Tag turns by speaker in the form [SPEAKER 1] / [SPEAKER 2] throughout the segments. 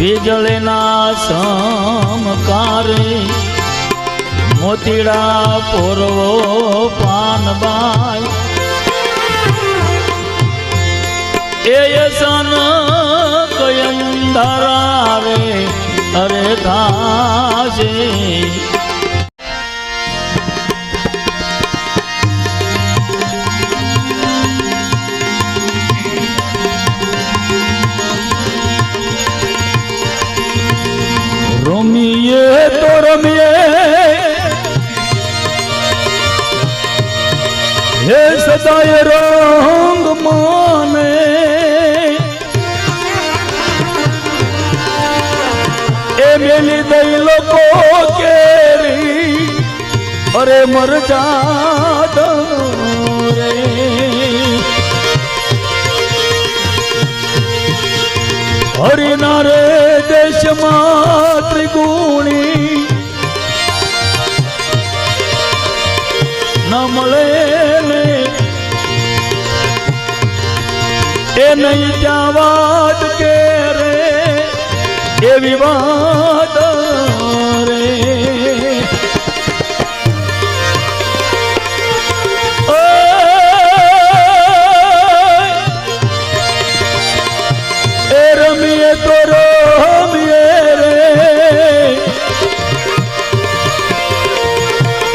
[SPEAKER 1] વીજળીના સમકારે મોતીડા પોરવો પાનબાઈ એ સન કયંધારા રે અરે થાશે રમીએ તો રમીએ હે સદાય રંગ માને એ મેલી દઈ લોકો કેરી અરે મર જાદ રે હરિના રે દેશમાં ત્રિગુણી ન મળે ને એ નહીં ત્યાં વાત કે રે એવી વાત રે એ રમીએ તો રમીએ રે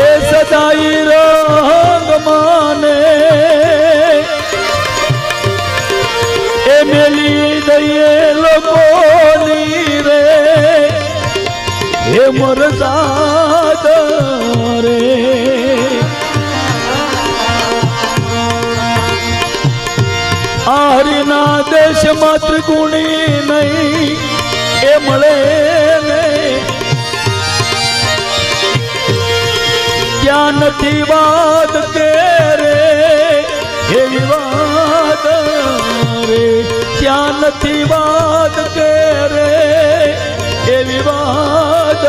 [SPEAKER 1] એ સદાઈ રંગ માને એ મેલી દઈએ લોકોની રે હે મરદાદ રે હરિના દેશ માત્ર ગુણી નહીં એ મળે ને ત્યાં નથી વાત કે રે એવી વાત રે ત્યાં નથી વાત કે રે એવી વાત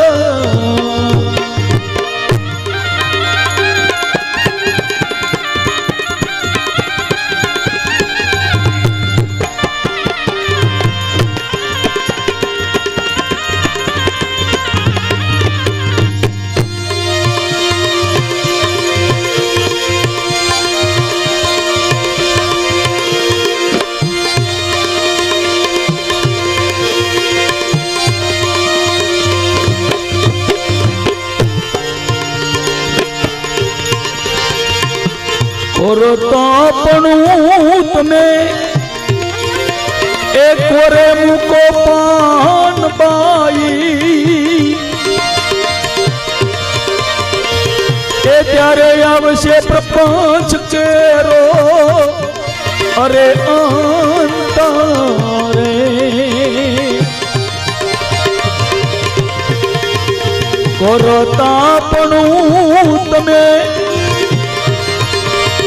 [SPEAKER 1] ઓર તાપણું તમે એક વરે મૂકો પાન બાઈ એ ત્યારે આવશે પ્રપંચ કેરો અરે અંતરે કોરો તાપણું તમે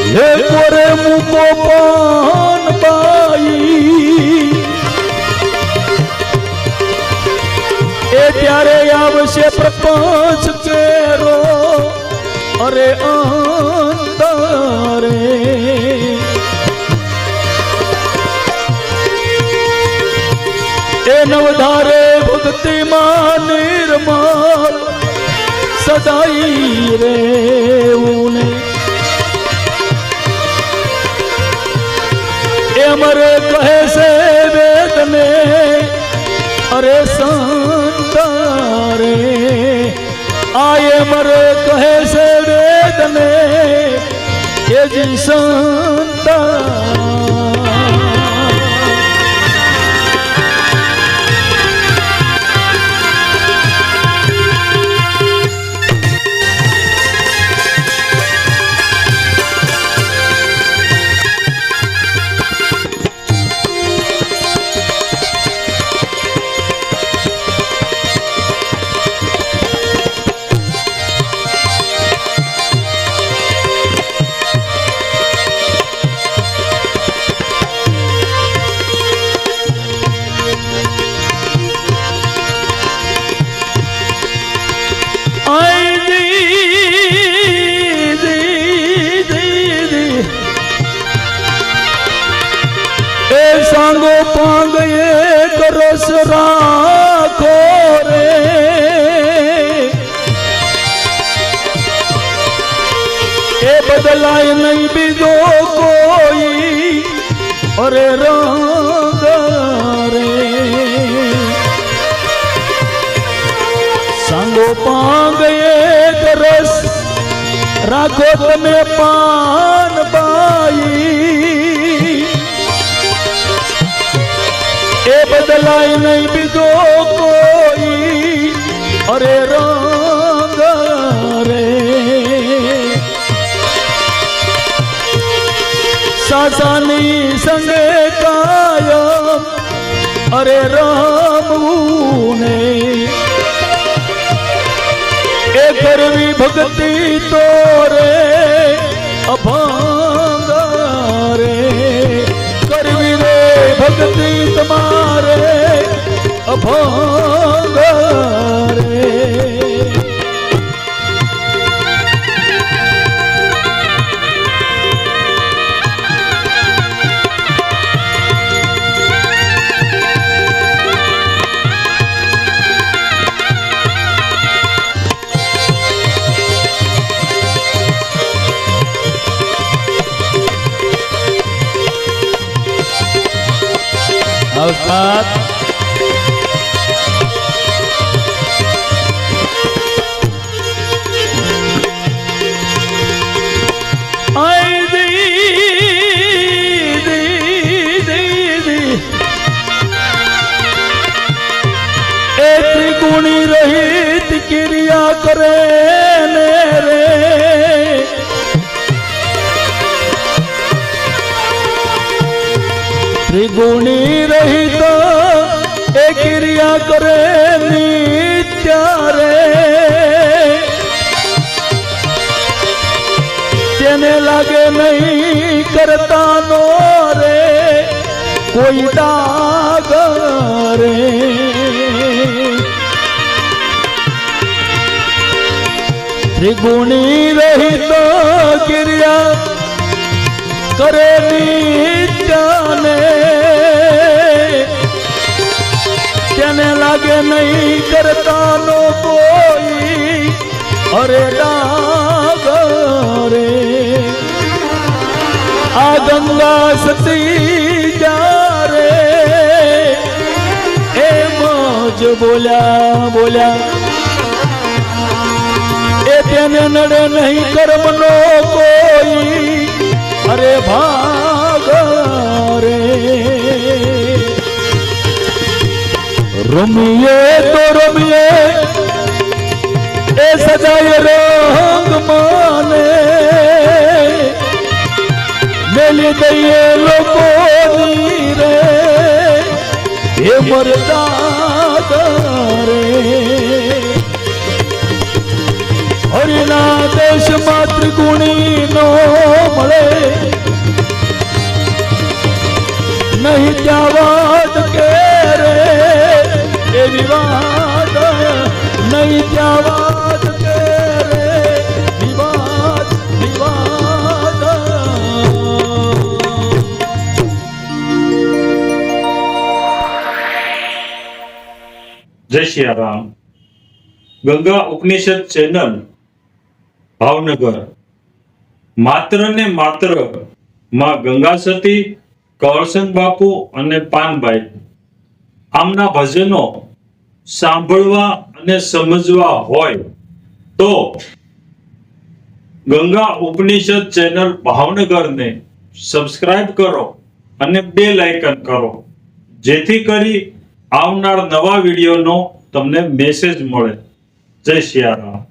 [SPEAKER 1] હે કોરે મૂકો પાન બાઈ એ ત્યારે આવશે પ્રપંચ કેરો અરે અંતરે એ નવધારે ભક્તિમાં નિર્મળ સદાઈ રેવું ને મરે કહે છે વેદને અરે સંત રે આયે મરે કહે છે વેદને એ જી સંત सांगो पांग एक रस राम બદલાય નહીં બીજો કોઈ અરે રંગ રે સાંગો પાંગ એક રસ રાખો તમે પાન બાઈ એ બદલાય નહીં બીજો કોઈ અરે રંગ રે સાસાની સંગે કાયમ અરે રમવું ને એ કરવી ભક્તિ તો રે અભંગ રે કરવી રે ભક્તિ તમારે અભંગ રે નમસ્કાર એ ત્રિગુણી રહિત ક્રિયા કરે ને રે ત્રિગુણી રહિત એ ક્રિયા કરે નિત્ય રે તેને લાગે નહીં કરતા નો રે કોઈ દાગ રે ત્રિગુણી રહિત ક્રિયા કરે નિત્ય ને તેને લાગે નહીં કરતા નો કોઈ અરે ડાગ રે આ ગંગા સતી જારે એમ જ બોલ્યા એ તેને નડે નહીં કર્મનો કોઈ અરે ભાગ રે રમીએ તો રમીએ એ સજાય રંગ માને મેલી દઈએ લોકોની રે હે મરદાદ રે હરિના દેશ માત્ર ગુણી નો મળે નહીં ત્યાં વાત કે રે એ વિવાદ નહીં ત્યાં વાત કે રે વિવાદ
[SPEAKER 2] જય શ્રી રામ. ગંગા ઉપનિષદ ચેનલ ભાવનગર માત્ર ને માત્ર માં ગંગા સતી, કળસંગ બાપુ અને પાનભાઈ આમના ભજનો સાંભળવા અને સમજવા હોય તો ગંગા ઉપનિષદ ચેનલ ભાવનગરને સબસ્ક્રાઇબ કરો અને બેલ આઇકન કરો જેથી કરી આવનાર નવા વિડીયોનો તમને મેસેજ મળે. જય શ્રી રામ.